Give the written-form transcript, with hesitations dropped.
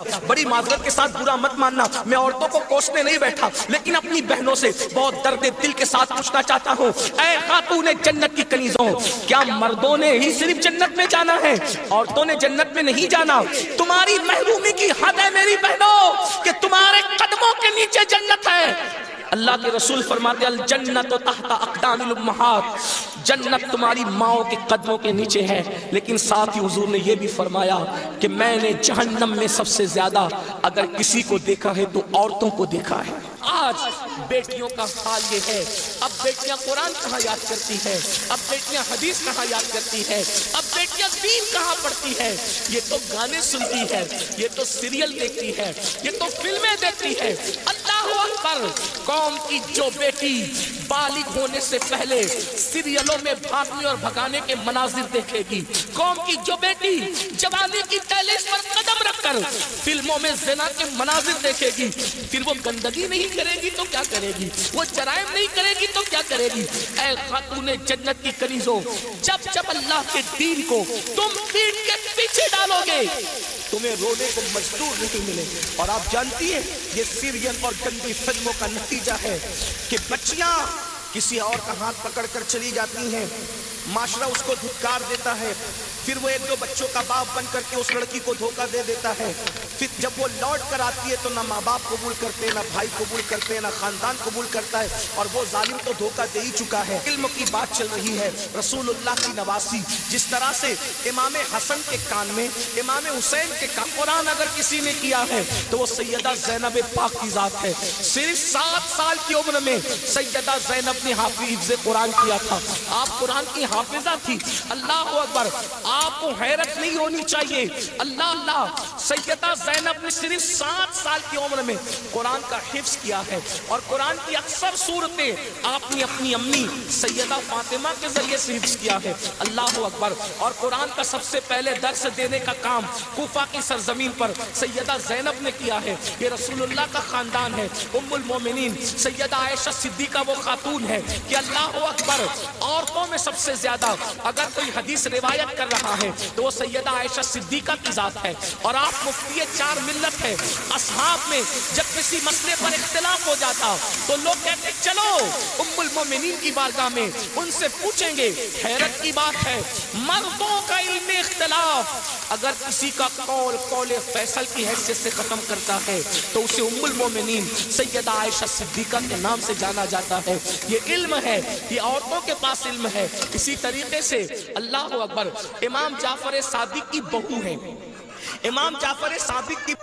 بڑی معذرت کے ساتھ برا مت ماننا، میں عورتوں کو کوسنے نہیں بیٹھا، لیکن اپنی بہنوں سے بہت درد دل کے ساتھ پوچھنا چاہتا ہوں، اے خاتون جنت کی کنیزوں، کیا مردوں نے ہی صرف جنت میں جانا ہے؟ عورتوں نے جنت میں نہیں جانا؟ تمہاری محرومی کی حد ہے میری بہنوں کہ تمہارے قدموں کے نیچے جنت ہے۔ اللہ کے رسول فرماتے الجنت تحت اقدام الامہات، جنت تمہاری ماؤں کے قدموں کے نیچے ہے، لیکن ساتھ ہی حضور نے یہ بھی فرمایا کہ میں نے جہنم میں سب سے زیادہ اگر کسی کو دیکھا ہے تو عورتوں کو دیکھا ہے۔ آج بیٹیوں کا حال یہ ہے، اب بیٹیاں قرآن کہاں یاد کرتی ہے، اب بیٹیاں حدیث کہاں یاد کرتی ہے، اب بیٹیاں دین کہاں پڑھتی ہے؟ یہ تو گانے سنتی ہے، یہ تو سیریل دیکھتی ہے، یہ تو فلمیں دیکھتی ہے۔ اللہ اکبر! قوم کی جو بیٹی بالغ ہونے سے پہلے سیریلوں میں بھاگنے اور بھگانے کے مناظر دیکھے گی، قوم کی جو بیٹی جوانی کی دہلیز پر قدم رکھ کر فلموں میں زنا کے مناظر دیکھے گی، پھر وہ گندگی نہیں کرے گی تو کیا کرے گی؟ وہ جرائم نہیں کرے گی تو کیا کرے گی؟ اے خاتون جنت کی کنیزوں، جب جب اللہ کے دین کو تم پیٹ کے پیچھے ڈالو گے تمہیں رونے کو مزدور نہیں ملے۔ اور آپ جانتی ہیں یہ سیریل اور گندی فلموں کا نتیجہ ہے کہ بچیاں کسی اور کا ہاتھ پکڑ کر چلی جاتی ہیں، معاشرہ اس کو دھتکار دیتا ہے، پھر وہ ایک دو بچوں کا باپ بن کر کے اس لڑکی کو دھوکہ دے دیتا ہے، پھر جب وہ لوٹ کر آتی ہے تو نہ ماں باپ قبول کرتے، نہ بھائی قبول کرتے، نہ خاندان قبول کرتا ہے، اور وہ ظالم تو دھوکہ دے ہی چکا ہے۔ علم کی بات چل رہی ہے، رسول اللہ کی نواسی، جس طرح سے امام حسن کے کان میں، امام حسین کے کان، قرآن اگر کسی نے کیا ہے تو وہ سیدہ زینب پاک کی ذات ہے۔ صرف 7 سال کی عمر میں سیدہ زینب نے حفظ قرآن کیا تھا، آپ قرآن کی حافظہ تھی۔ اللہ اکبر! آپ کو حیرت نہیں ہونی چاہیے، اللہ سیدہ زینب نے صرف 7 سال کی عمر میں قرآن کا حفظ کیا ہے، اور قرآن کی اکثر صورتیں آپ نے اپنی امی سیدہ فاطمہ کے ذریعے سے حفظ کیا ہے۔ اللہ اکبر! اور قرآن کا سب سے پہلے درس دینے کا کام کوفہ کی سرزمین پر سیدہ زینب نے کیا ہے۔ یہ رسول اللہ کا خاندان ہے۔ ام المومنین سیدہ عائشہ صدیقہ وہ خاتون ہے کہ اللہ اکبر، عورتوں میں سب سے زیادہ اگر کوئی حدیث روایت کر رہا ہے تو وہ سیدہ عائشہ صدیقہ کی ذات ہے، اور آپ مفتی 4 ملت ہے۔ اصحاب میں جب کسی مسئلے پر اختلاف ہو جاتا تو لوگ کہتے چلو ام المومنین کی بارگاہ میں ان سے پوچھیں گے۔ حیرت کی بات ہے، مردوں کا علم اختلاف اگر کسی کا قول فیصل کی حیثیت سے ختم کرتا ہے تو اسے ام المومنین سیدہ عائشہ صدیقہ کے نام سے جانا جاتا ہے۔ یہ علم ہے، یہ عورتوں کے پاس علم ہے۔ اسی طریقے سے اللہ اکبر، امام جعفر صادق کی بہو ہے، امام جعفر صادق کی